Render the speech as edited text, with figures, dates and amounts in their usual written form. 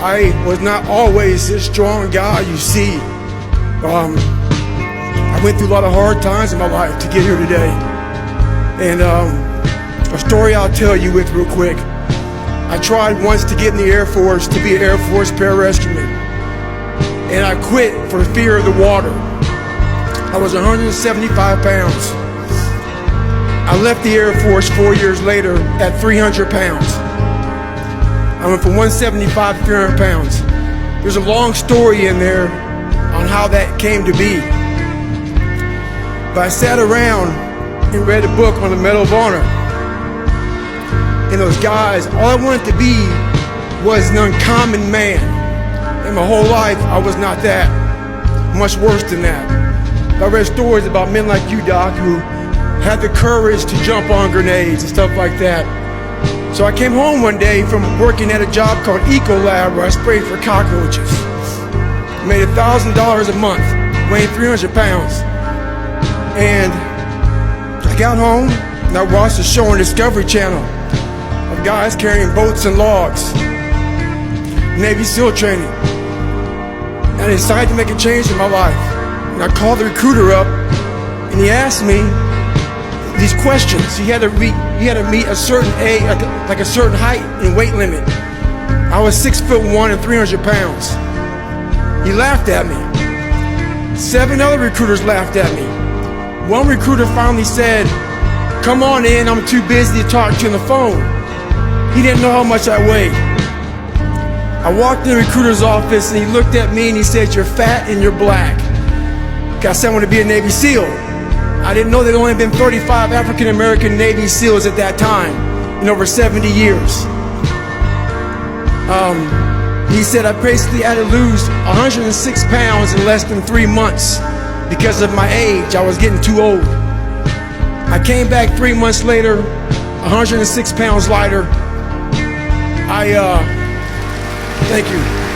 I was not always this strong guy you see. I went through a lot of hard times in my life to get here today. And a story I'll tell you with real quick. I tried once to get in the Air Force to be an Air Force pararescueman. And I quit for fear of the water. I was 175 pounds. I left the Air Force 4 years later at 300 pounds. I went from 175 to 300 pounds. There's a long story in there on how that came to be. But I sat around and read a book on the Medal of Honor. And those guys, all I wanted to be was an uncommon man. And my whole life, I was not that. Much worse than that. I read stories about men like you, Doc, who had the courage to jump on grenades and stuff like that. So I came home one day from working at a job called Ecolab where I sprayed for cockroaches. I made $1,000 a month, weighing 300 pounds. And I got home and I watched a show on Discovery Channel of guys carrying boats and logs, Navy SEAL training. And I decided to make a change in my life. And I called the recruiter up and he asked me these questions. He had to meet a certain age, like a certain height and weight limit. I was 6'1" and 300 pounds. He laughed at me. 7 other recruiters laughed at me. One recruiter finally said, "Come on in, I'm too busy to talk to you on the phone." He didn't know how much I weighed. I walked in the recruiter's office and he looked at me and he said, "You're fat and you're black." I said I want to be a Navy SEAL. I didn't know there'd only been 35 African-American Navy SEALs at that time in over 70 years. He said I basically had to lose 106 pounds in less than 3 months because of my age. I was getting too old. I came back 3 months later, 106 pounds lighter. Thank you.